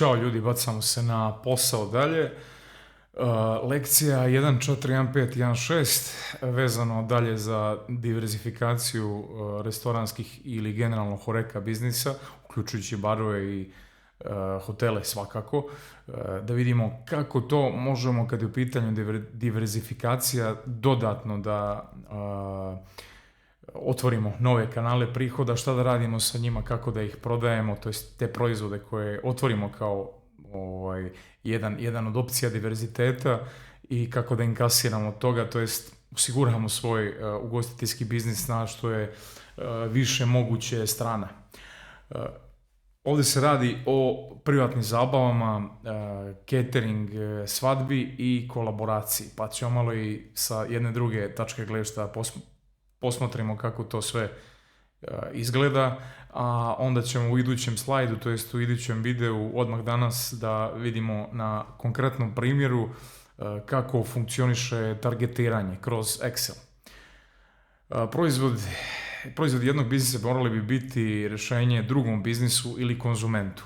Ćao ljudi, bacamo se na posao dalje. Lekcija 1.4.1.5.1.6 vezano dalje za diverzifikaciju restoranskih ili generalno horeka biznisa, uključujući barove i hotele svakako, da vidimo kako to možemo kad je u pitanju diverzifikacija dodatno da otvorimo nove kanale prihoda, šta da radimo sa njima, kako da ih prodajemo, to jest te proizvode koje otvorimo kao jedan od opcija diverziteta i kako da inkasiramo od toga, to jest osiguramo svoj ugostiteljski biznis na što je više moguće strana. Ovdje se radi o privatnim zabavama, catering, svadbi i kolaboraciji, pa ćemo malo i sa jedne druge tačke gledišta posmotrimo kako to sve izgleda, a onda ćemo u idućem slajdu, to jest u idućem videu odmah danas da vidimo na konkretnom primjeru kako funkcioniše targetiranje kroz Excel. Proizvod jednog biznisa morali bi biti rješenje drugom biznisu ili konzumentu.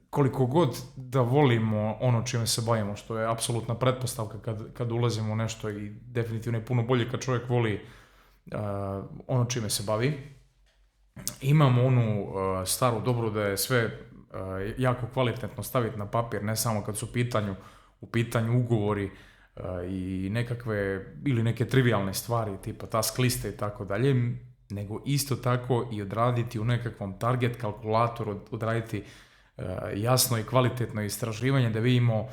Koliko god da volimo ono čime se bavimo, što je apsolutna pretpostavka kad ulazimo u nešto i definitivno je puno bolje kad čovjek voli ono čime se bavi. Imamo onu staru dobru da je sve jako kvalitetno staviti na papir, ne samo kad su u pitanju ugovori i neke trivialne stvari tipa task liste i tako dalje, nego isto tako i odraditi u nekakvom target kalkulatoru, odraditi jasno i kvalitetno istraživanje da vidimo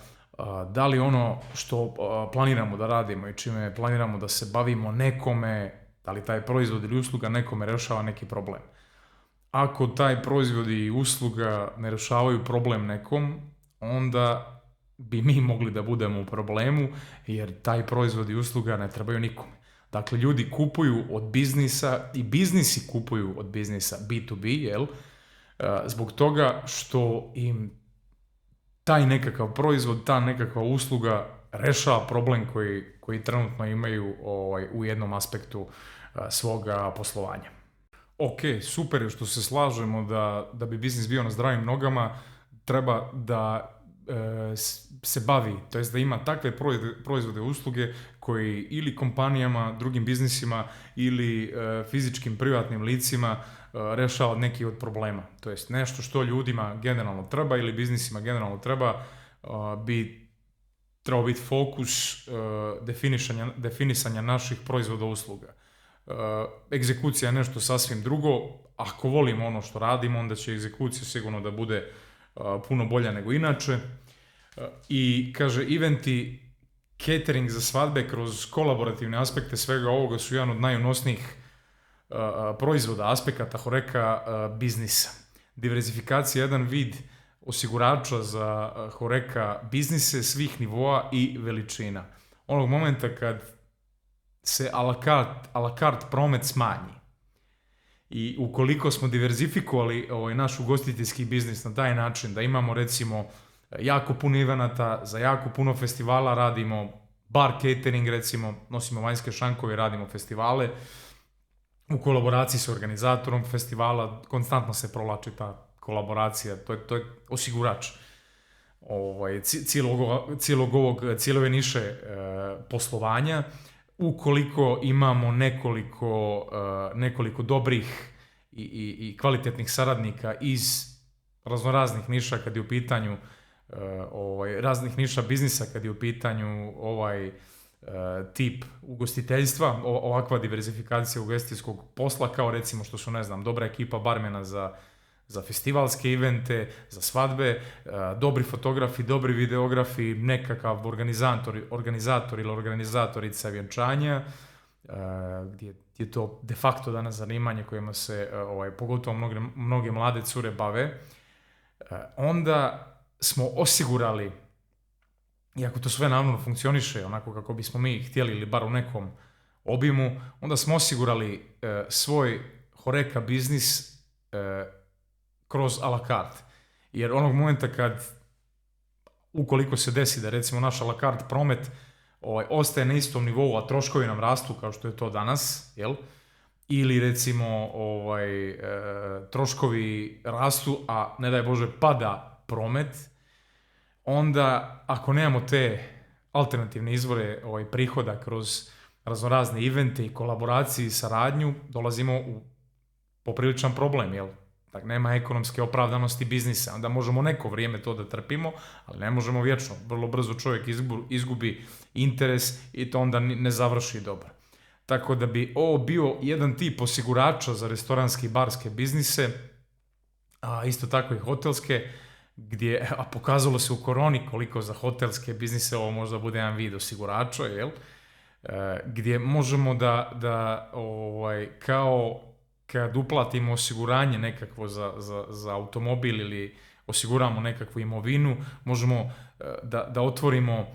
da li ono što planiramo da radimo i čime planiramo da se bavimo nekome, da li taj proizvod ili usluga nekome rješava neki problem. Ako taj proizvod i usluga ne rješavaju problem nekom, onda bi mi mogli da budemo u problemu, jer taj proizvod i usluga ne trebaju nikome. Dakle, ljudi kupuju od biznisa i biznisi kupuju od biznisa B2B, zbog toga što im taj nekakav proizvod, ta nekakva usluga rješava problem koji trenutno imaju u jednom aspektu svoga poslovanja. Ok, super je što se slažemo da bi biznis bio na zdravim nogama, treba da se bavi, to jest da ima takve proizvode i usluge koji ili kompanijama, drugim biznisima ili fizičkim privatnim licima rješava neki od problema. To jest nešto što ljudima generalno treba ili biznisima generalno treba, bi trebao biti fokus definisanja naših proizvoda i usluga. Egzekucija je nešto sasvim drugo. Ako volimo ono što radimo, onda će egzekucija sigurno da bude puno bolja nego inače. I kaže, eventi, catering za svadbe kroz kolaborativne aspekte svega ovoga su jedan od najunosnijih proizvoda, aspekata horeka biznisa. Diverzifikacija je jedan vid osigurača za horeka biznise svih nivoa i veličina. Onog momenta kad se a la carte promet smanji i ukoliko smo diverzifikovali naš ugostiteljski biznis na taj način da imamo recimo jako puno evenata, za jako puno festivala radimo bar catering, recimo nosimo vanjske šankove, radimo festivale u kolaboraciji s organizatorom festivala, konstantno se provlači ta kolaboracija, to je osigurač cijele ove niše poslovanja. Ukoliko imamo nekoliko dobrih i kvalitetnih saradnika iz raznoraznih niša kad je u pitanju raznih niša biznisa, kad je u pitanju tip ugostiteljstva, ovakva diverzifikacija ugostiteljskog posla, kao recimo što su, dobra ekipa barmena za festivalske evente, za svadbe, dobri fotografi, dobri videografi, nekakav organizator ili organizatorica vjenčanja, gdje je to de facto danas zanimanje kojima se pogotovo mnoge mlade cure bave, onda smo osigurali, iako to sve naravno funkcioniše onako kako bismo mi htjeli ili bar u nekom obimu, onda smo osigurali svoj horeka biznis kroz a la carte. Jer onog momenta ukoliko se desi da recimo naš a la carte promet ostaje na istom nivou, a troškovi nam rastu kao što je to danas, ili recimo troškovi rastu, a ne daj Bože pada promet, onda ako nemamo te alternativne izvore prihoda kroz raznorazne evente i kolaboracije i saradnju, dolazimo u popriličan problem, jel? Tako, nema ekonomske opravdanosti biznisa, onda možemo neko vrijeme to da trpimo, ali ne možemo vječno. Vrlo brzo čovjek izgubi interes i to onda ne završi dobro. Tako da bi ovo bio jedan tip osigurača za restoranske i barske biznise, a isto tako i hotelske, a pokazalo se u koroni koliko za hotelske biznise ovo možda bude jedan vid osigurača, jel? Gdje možemo da kao kad uplatimo osiguranje nekakvo za automobil ili osiguramo nekakvu imovinu, možemo da otvorimo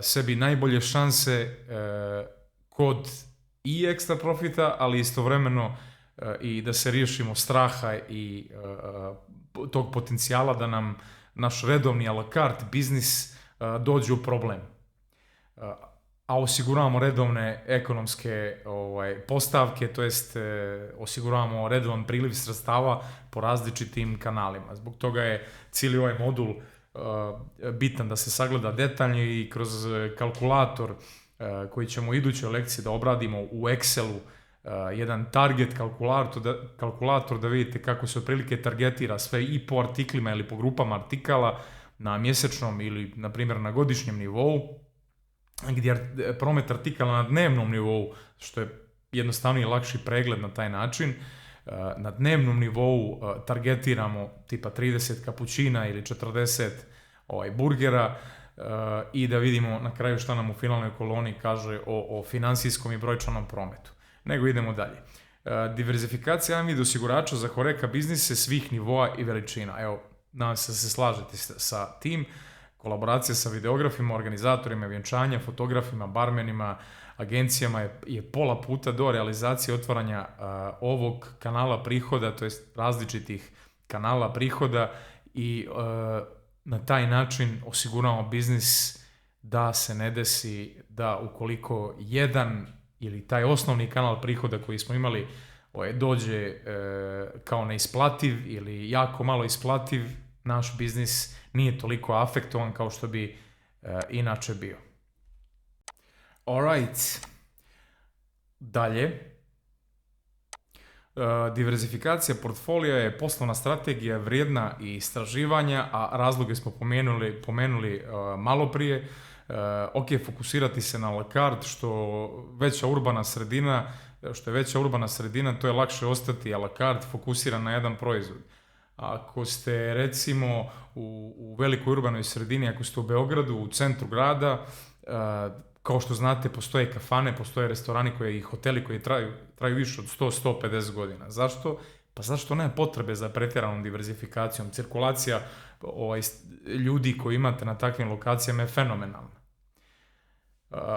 sebi najbolje šanse kod i ekstra profita, ali istovremeno i da se riješimo straha i tog potencijala da nam naš redovni a la carte biznis dođe u problem. A osiguravamo redovne ekonomske postavke, to jest osiguravamo redovan priliv sredstava po različitim kanalima. Zbog toga je cijeli ovaj modul bitan da se sagleda detaljno i kroz kalkulator koji ćemo u idućoj lekciji da obradimo u Excelu, jedan target kalkulator da vidite kako se otprilike targetira sve i po artiklima ili po grupama artikala na mjesečnom ili na primjer na godišnjem nivou, gdje je promet artikala na dnevnom nivou, što je jednostavniji i lakši pregled na taj način. Na dnevnom nivou targetiramo tipa 30 kapućina ili 40 burgera i da vidimo na kraju šta nam u finalnoj koloni kaže o financijskom i brojčanom prometu. Nego idemo dalje. Diverzifikacija je jedan vid osigurača za horeka biznise svih nivoa i veličina. Evo, nadam se da se slažete sa tim. Kolaboracija sa videografima, organizatorima vjenčanja, fotografima, barmenima, agencijama je pola puta do realizacije otvaranja ovog kanala prihoda, to jest različitih kanala prihoda i na taj način osiguramo biznis da se ne desi da ukoliko jedan ili taj osnovni kanal prihoda koji smo imali dođe kao neisplativ ili jako malo isplativ, naš biznis nije toliko afektovan kao što bi inače bio. Alright. Dalje. Diverzifikacija portfolija je poslovna strategija vrijedna i istraživanja, a razloge smo pomenuli malo prije. Ok, fokusirati se na la carte, što je veća urbana sredina, to je lakše ostati a la carte fokusiran na jedan proizvod. Ako ste recimo u velikoj urbanoj sredini, ako ste u Beogradu, u centru grada, kao što znate, postoje kafane, postoje restorani i hoteli koji traju više od 100-150 godina. Zašto? Pa zašto nema potrebe za pretjeranom diverzifikacijom? Cirkulacija ljudi koji imate na takvim lokacijama je fenomenalna.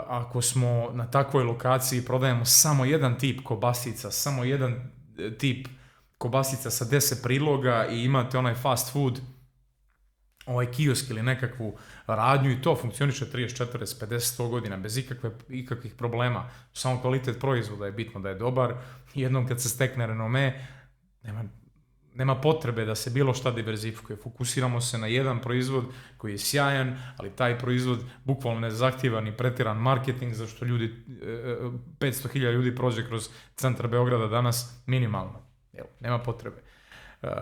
Ako smo na takvoj lokaciji prodajemo samo jedan tip kobasica, samo jedan tip kobasica sa 10 priloga i imate onaj fast food, kiosk ili nekakvu radnju i to funkcioniše 30, 40, 50, 100 godina bez ikakvih problema. Samo kvalitet proizvoda je bitno da je dobar. Jednom kad se stekne renome, nema potrebe da se bilo šta diverzifikuje. Fokusiramo se na jedan proizvod koji je sjajan, ali taj proizvod bukvalno ne zahtijeva ni pretjeran marketing, zašto 500.000 ljudi prođe kroz centar Beograda danas minimalno. Nema potrebe.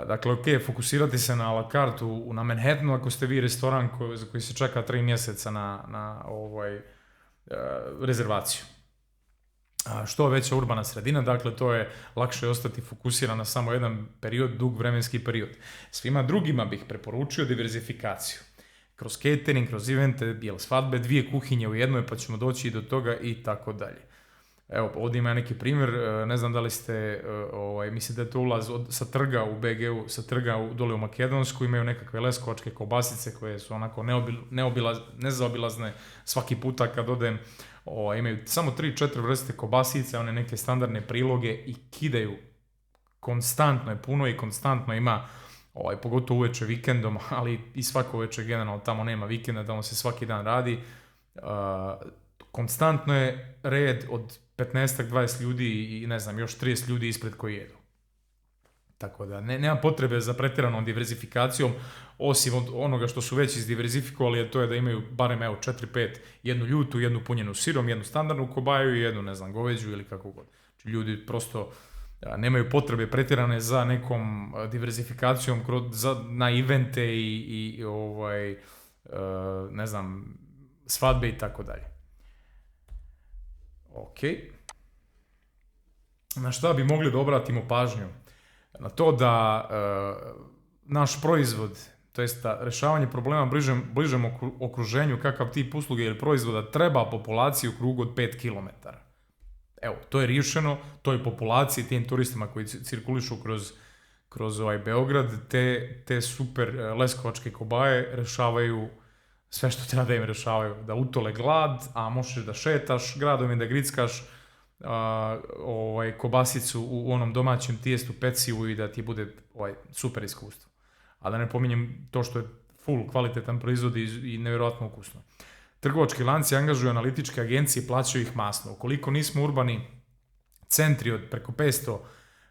Dakle, ok, fokusirati se na la carte na Manhattanu ako ste vi restoran za koji se čeka 3 mjeseca na rezervaciju. Što veća urbana sredina, dakle to je lakše ostati fokusiran na samo jedan period, dug vremenski period. Svima drugima bih preporučio diverzifikaciju. Kroz catering, kroz evente, svadbe, 2 kuhinje u jednoj, pa ćemo doći i do toga i tako dalje. Evo, ovdje ima neki primjer, ne znam da li ste, mislim da je to ulaz sa trga u BG-u, sa trga dole u Makedonsku, imaju nekakve leskovačke kobasice koje su onako nezaobilazne svaki puta kad odem, imaju samo 3-4 vrste kobasice, one neke standardne priloge i kidaju, konstantno je puno i konstantno ima, pogotovo uveče vikendom, ali i svako uveče generalno, tamo nema vikenda, tamo se svaki dan radi, konstantno je red od 15-20 ljudi i ne znam, još 30 ljudi ispred koji jedu. Tako da nema potrebe za pretjeranom diverzifikacijom, osim od onoga što su već izdiverzifikovali, a to je da imaju barem 4-5, jednu ljutu, jednu punjenu sirom, jednu standardnu kobaju i jednu, ne znam, goveđu ili kako god. Znači, ljudi prosto nemaju potrebe pretjerane za nekom diverzifikacijom na evente i ne znam, svadbe i tako dalje. Ok. Na šta bi mogli da obratimo pažnju? Na to da naš proizvod, to jest da rešavanje problema bližem okruženju, kakav tip usluge ili proizvoda treba populaciji u krugu od 5 km. Evo, to je riješeno, toj populaciji, tim turistima koji cirkulišu kroz ovaj Beograd, te super leskovačke kobaje rešavaju sve što treba da im rešavaju. Da utole glad, a možeš da šetaš gradom i da grickaš kobasicu u onom domaćem tijestu, pecivu i da ti bude super iskustvo. A da ne pominjem to što je full kvalitetan proizvod i nevjerojatno ukusno. Trgovački lanci angažuju analitičke agencije i plaćaju ih masno. Ukoliko nismo urbani centri od preko 500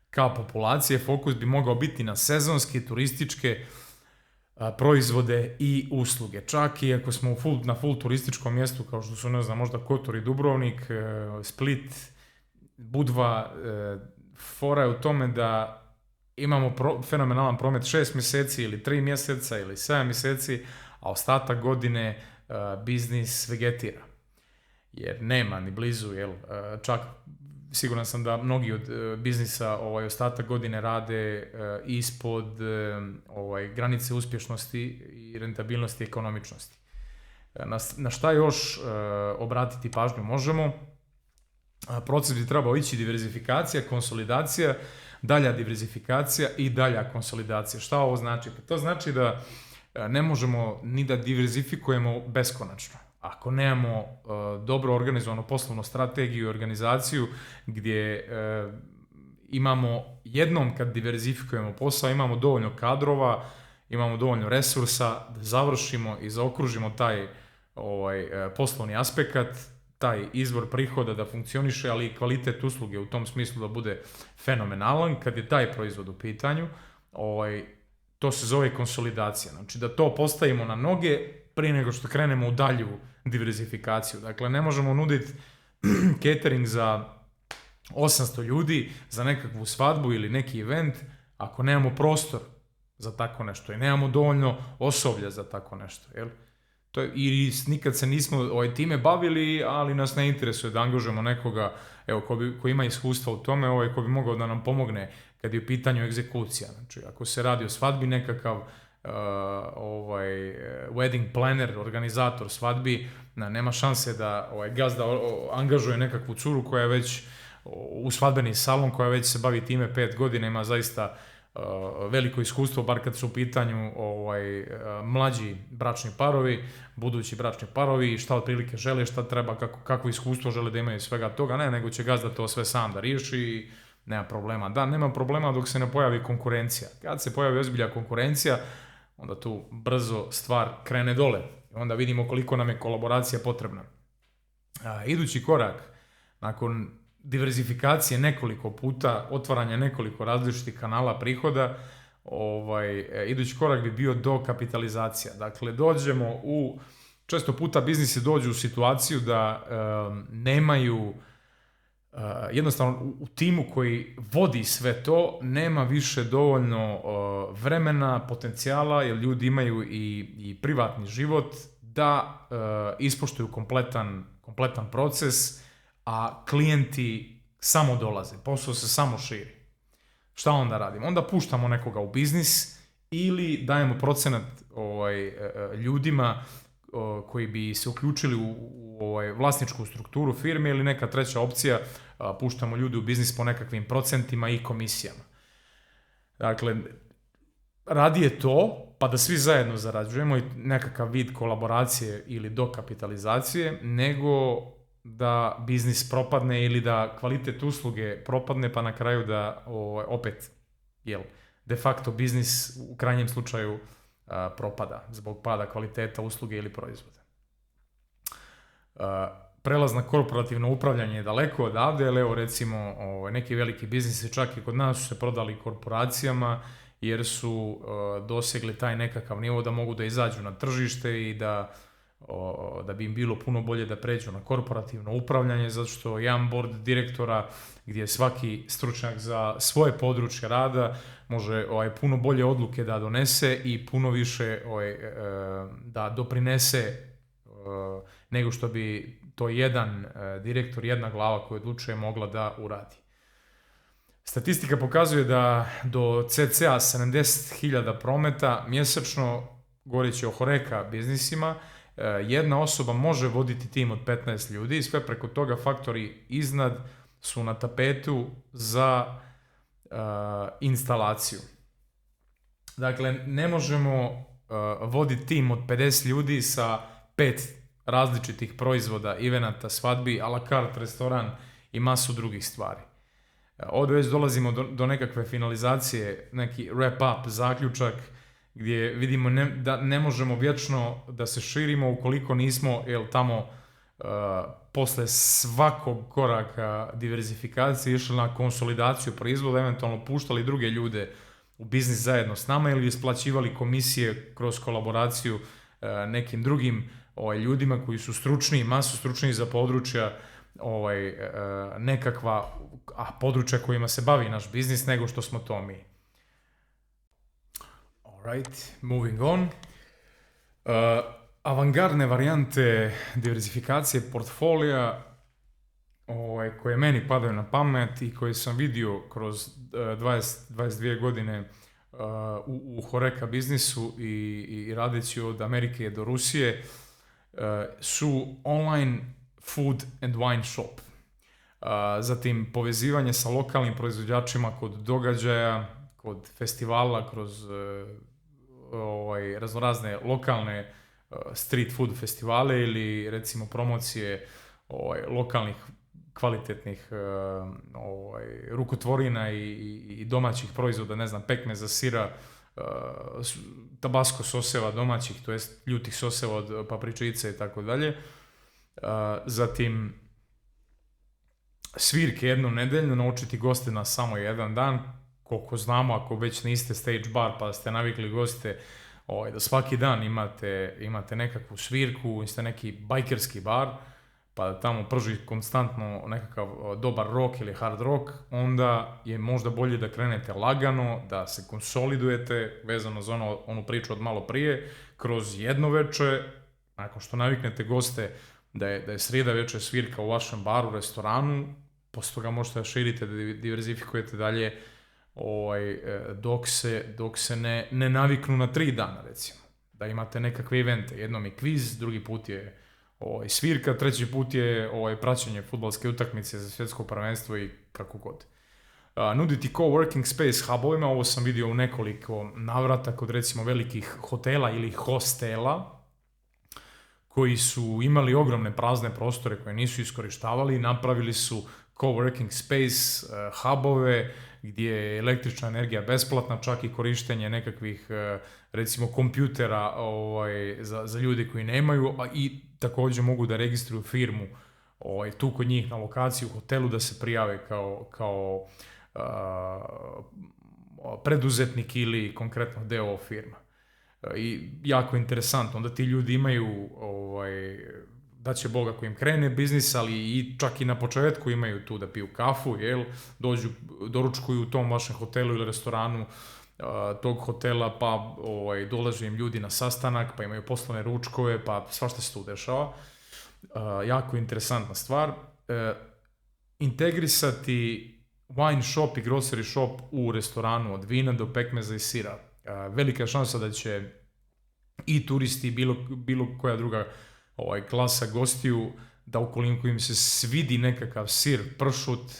kao populacije, fokus bi mogao biti na sezonske, turističke proizvode i usluge. Čak i ako smo na full turističkom mjestu, kao što su, ne znam, možda Kotor i Dubrovnik, Split, Budva, fora je u tome da imamo fenomenalan promet 6 mjeseci ili 3 mjeseca ili 7 mjeseci, a ostatak godine biznis vegetira. Jer nema ni blizu, čak siguran sam da mnogi od biznisa ostatak godine rade ispod granice uspješnosti i rentabilnosti i ekonomičnosti. Na šta još obratiti pažnju možemo? Proces bi trebao ići diverzifikacija, konsolidacija, dalja diverzifikacija i dalja konsolidacija. Šta ovo znači? To znači da ne možemo ni da diverzifikujemo beskonačno. Ako nemamo dobro organizovanu poslovnu strategiju i organizaciju gdje imamo jednom kad diverzifikujemo posao, imamo dovoljno kadrova, imamo dovoljno resursa da završimo i zaokružimo taj poslovni aspekt, taj izvor prihoda da funkcioniše, ali i kvalitet usluge u tom smislu da bude fenomenalan. Kad je taj proizvod u pitanju, to se zove konsolidacija. Znači da to postavimo na noge prije nego što krenemo u dalju diverzifikaciju. Dakle, ne možemo nuditi catering za 800 ljudi za nekakvu svadbu ili neki event ako nemamo prostor za tako nešto i nemamo dovoljno osoblja za tako nešto. Jel? I nikad se nismo time bavili, ali nas ne interesuje da angažujemo nekoga ko ima iskustva u tome, ko bi mogao da nam pomogne kad je u pitanju egzekucija. Znači, ako se radi o svadbi, nekakav wedding planner, organizator svadbi, nema šanse da gazda angažuje nekakvu curu koja je već u svadbeni salon, koja već se bavi time 5 godina, ima zaista veliko iskustvo, bar kad su u pitanju mlađi bračni parovi, budući bračni parovi, šta otprilike žele, šta treba, kakvo iskustvo žele da imaju svega toga, ne, nego će gazda to sve sam da riješi i nema problema. Da, nema problema dok se ne pojavi konkurencija. Kad se pojavi ozbilja konkurencija, onda tu brzo stvar krene dole. Onda vidimo koliko nam je kolaboracija potrebna. Idući korak, nakon diverzifikacije nekoliko puta, otvaranja nekoliko različitih kanala prihoda, idući korak bi bio dokapitalizacija. Dakle, često puta biznisi dođu u situaciju da nemaju, jednostavno u timu koji vodi sve to, nema više dovoljno vremena, potencijala, jer ljudi imaju i privatni život, da ispoštuju kompletan proces, a klijenti samo dolaze, posao se samo širi. Šta onda radimo? Onda puštamo nekoga u biznis ili dajemo procenat ljudima koji bi se uključili u vlasničku strukturu firme ili neka treća opcija, puštamo ljude u biznis po nekakvim procentima i komisijama. Dakle, radije to, pa da svi zajedno zarađujemo i nekakav vid kolaboracije ili dokapitalizacije, nego da biznis propadne ili da kvalitet usluge propadne, pa na kraju da opet, de facto biznis u krajnjem slučaju propada zbog pada kvaliteta usluge ili proizvoda. prelaz na korporativno upravljanje je daleko odavde, ali evo recimo neki veliki biznisi čak i kod nas su se prodali korporacijama jer su dosegli taj nekakav nivo da mogu da izađu na tržište i da bi im bilo puno bolje da pređu na korporativno upravljanje, zato što jedan board direktora gdje svaki stručnjak za svoje područje rada može puno bolje odluke da donese i puno više da doprinese nego što bi to jedan direktor, jedna glava koja odlučuje mogla da uradi. Statistika pokazuje da do cca 70.000 prometa mjesečno, govoreći o Horeca biznisima, jedna osoba može voditi tim od 15 ljudi i sve preko toga faktori iznad su na tapetu za instalaciju. Dakle, ne možemo voditi tim od 50 ljudi sa 5 različitih proizvoda, evenata, svadbi, a la carte, restoran i masu drugih stvari. Ovdje već dolazimo do nekakve finalizacije, neki wrap up, zaključak, gdje vidimo da ne možemo vječno da se širimo ukoliko nismo tamo posle svakog koraka diverzifikacije išli na konsolidaciju proizvoda, eventualno puštali druge ljude u biznis zajedno s nama ili isplaćivali komisije kroz kolaboraciju nekim drugim ljudima koji su stručni, masu stručni za područja nekakva područja kojima se bavi naš biznis nego što smo to mi. Alright, moving on. Avangardne varijante diversifikacije portfolija koje meni padaju na pamet i koje sam vidio kroz 22 godine u Horeca biznisu i radeći od Amerike do Rusije su online food and wine shop. Zatim povezivanje sa lokalnim proizvođačima kod događaja, kod festivala, kroz raznorazne lokalne street food festivale ili recimo promocije lokalnih kvalitetnih rukotvorina i domaćih proizvoda, ne znam, pekmeza, sira, tabasco soseva domaćih, to jest ljutih soseva od papričice i tako dalje. Zatim svirke jednom nedeljno, naučiti goste na samo jedan dan, koliko znamo, ako već niste stage bar pa ste navikli goste da svaki dan imate nekakvu svirku, ste neki bajkerski bar, pa da tamo prži konstantno nekakav dobar rock ili hard rock, onda je možda bolje da krenete lagano, da se konsolidujete, vezano za onu priču od malo prije, kroz jedno veče, nakon što naviknete goste da je srijeda večer svirka u vašem baru, restoranu, posle toga možete da širite, da diverzifikujete dalje, dok se ne naviknu na 3 dana, recimo. Da imate nekakve evente, jednom je kviz, drugi put je svirka, treći put je praćenje fudbalske utakmice za svjetsko prvenstvo i kako god. Nuditi coworking space hubovima, ovo sam vidio u nekoliko navrata kod recimo velikih hotela ili hostela, koji su imali ogromne prazne prostore koje nisu iskorištavali i napravili su coworking space hubove gdje je električna energija besplatna, čak i korištenje nekakvih recimo kompjutera za ljudi koji nemaju, a i također mogu da registruju firmu tu kod njih na lokaciji u hotelu, da se prijave kao preduzetnik ili konkretno deo firma. I jako interesantno, onda ti ljudi imaju da će Bog ako im krene biznis, ali i čak i na početku imaju tu da piju kafu, dođu, doručkuju u tom vašem hotelu ili restoranu tog hotela, pa dolaze im ljudi na sastanak, pa imaju poslovne ručkove, pa svašta se tu dešava. Jako interesantna stvar. Integrisati wine shop i grocery shop u restoranu od vina do pekmeza i sira. Velika je šansa da će i turisti i bilo koja druga klasa gostiju, da ukoliko im se svidi nekakav sir, pršut,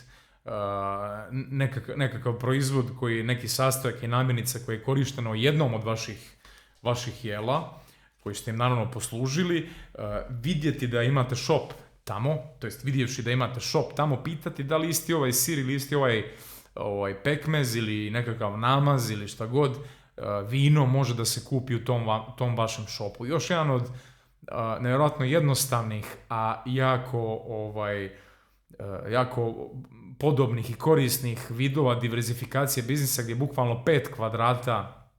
nekakav proizvod koji neki sastojak i namirnica koji je korišteno jednom od vaših jela, koji ste im naravno poslužili, vidjeti da imate shop tamo, to jest vidjevši da imate shop tamo, pitati da li isti ovaj sir ili isti ovaj pekmez ili nekakav namaz ili šta god, vino može da se kupi u tom vašem shopu. Još jedan od nevjerojatno jednostavnih, a jako podobnih i korisnih vidova diverzifikacije biznisa, gdje bukvalno 5 kvadrata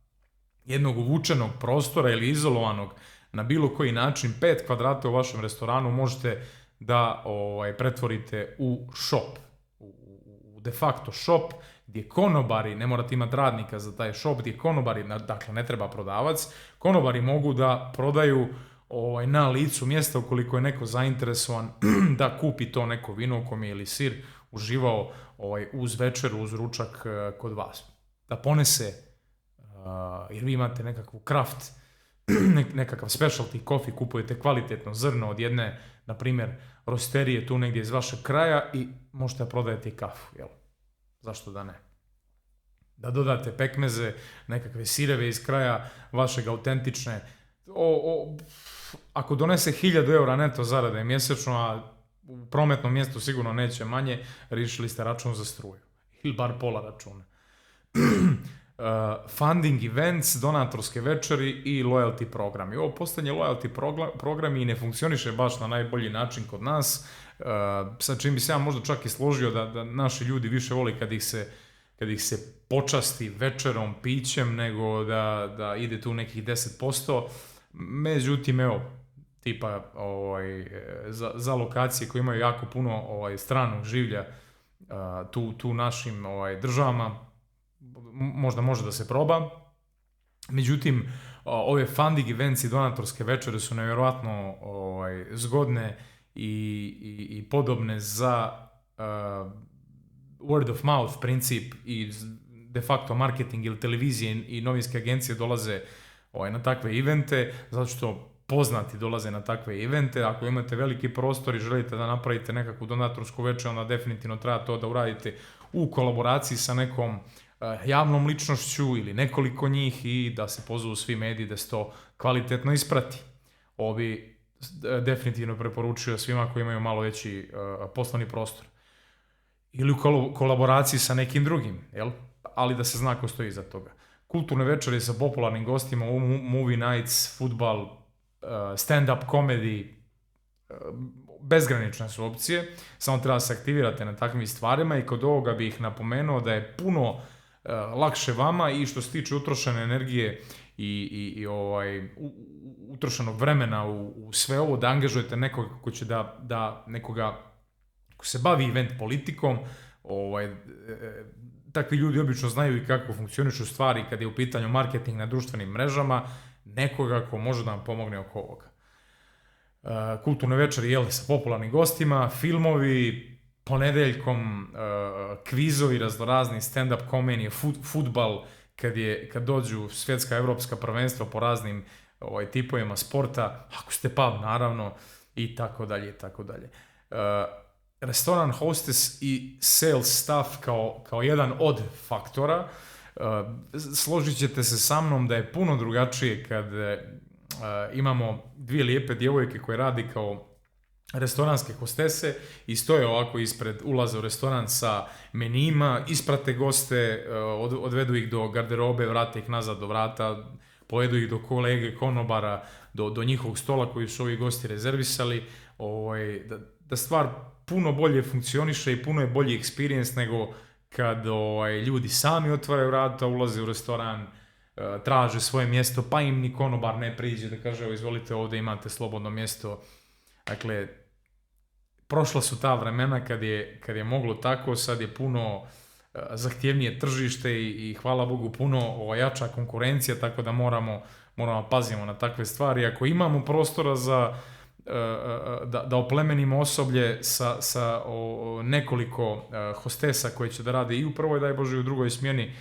jednog uvučenog prostora ili izolovanog na bilo koji način, 5 kvadrata u vašem restoranu možete da pretvorite u shop, u de facto shop, gdje konobari, ne morate imati radnika za taj shop, gdje konobari, dakle ne treba prodavac, konobari mogu da prodaju na licu mjesta ukoliko je neko zainteresovan da kupi to neko vino u kom je ili sir uživao uz večeru, uz ručak kod vas. Da ponese, jer vi imate nekakvu kraft, nekakav specialty coffee, kupujete kvalitetno zrno od jedne, na primjer, rosterije tu negdje iz vašeg kraja i možete prodajete i kafu, jel? Zašto da ne? Da dodate pekmeze, nekakve sireve iz kraja vašeg autentične. Ako donese 1000 eura neto zarade mjesečno, a u prometnom mjestu sigurno neće manje, riješili ste račun za struju. Ili bar pola računa. Funding events, donatorske večeri i loyalty programi. Ovo posljednje loyalty programi ne funkcioniše baš na najbolji način kod nas. Sa čim bi se ja možda čak i složio da naši ljudi više voli kad ih se počasti večerom, pićem, nego da ide tu nekih 10%. Međutim, evo, tipa za lokacije koje imaju jako puno stranog življa tu našim državama, možda može da se proba. Međutim, ove funding events i donatorske večere su nevjerojatno zgodne i podobne za word of mouth princip i de facto marketing ili televizije i novinske agencije dolaze na takve evente, zato što poznati dolaze na takve evente. Ako imate veliki prostor i želite da napravite nekakvu donatorsku večer, onda definitivno treba to da uradite u kolaboraciji sa nekom javnom ličnošću ili nekoliko njih i da se pozovu svi mediji da se to kvalitetno isprati. Ovo bi definitivno preporučio svima koji imaju malo veći poslovni prostor. Ili u kolaboraciji sa nekim drugim, jel? Ali da se zna ko stoji iza toga. Kulturne večere sa popularnim gostima, movie nights, futbal, stand-up comedy, bezgranične su opcije, samo treba se aktivirati na takvim stvarima i kod ovoga bih napomenuo da je puno lakše vama i što se tiče utrošene energije i utrošenog vremena u sve ovo, da angažujete nekoga ko će da nekoga ko se bavi event politikom. Takvi ljudi obično znaju i kako funkcionišu stvari kad je u pitanju marketing na društvenim mrežama, nekoga ko može da vam pomogne oko ovoga. Kulturne večeri sa popularnim gostima, filmovi, ponedeljkom kvizovi, raznorazni stand-up komedije, futbal, kad dođu svjetska evropska prvenstva po raznim tipovima sporta, ako ste pub naravno, i tako dalje, i tako dalje. Restoran hostess i sales staff kao jedan od faktora. Složit ćete se sa mnom da je puno drugačije kad imamo dvije lijepe djevojke koje radi kao restoranske hostese i stoje ovako ispred ulaza u restoran sa menijima, isprate goste, odvedu ih do garderobe, vrate ih nazad do vrata, povedu ih do kolege konobara, do njihovog stola koji su ovi gosti rezervisali, da stvar puno bolje funkcioniše i puno je bolji experience nego kad ljudi sami otvaraju vrata, ulaze u restoran, traže svoje mjesto, pa im ni konobar ne priđe da kaže evo izvolite ovdje imate slobodno mjesto. Dakle, prošla su ta vremena kad je moglo tako, sad je puno zahtjevnije tržište i hvala Bogu puno jača konkurencija, tako da moramo pazimo na takve stvari. Ako imamo prostora za da oplemenimo osoblje sa nekoliko hostesa koji će da rade i u prvoj, daj Bože, i u drugoj smjeni,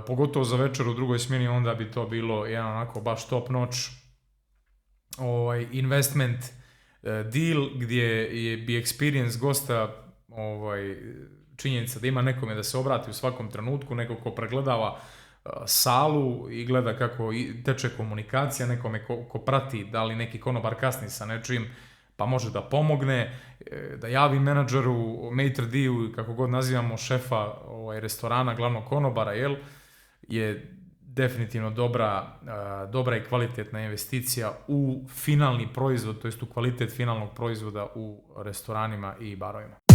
pogotovo za večer u drugoj smjeni, onda bi to bilo jedan onako baš top notch investment deal gdje bi experience gosta činjenica da ima nekome da se obrati u svakom trenutku, neko ko pregledava salu i gleda kako teče komunikacija, nekome ko prati da li neki konobar kasni sa nečim, pa može da pomogne, da javi menadžeru, maitre d', kako god nazivamo šefa restorana, glavnog konobara, je definitivno dobra i kvalitetna investicija u finalni proizvod, to jest u kvalitet finalnog proizvoda u restoranima i barovima.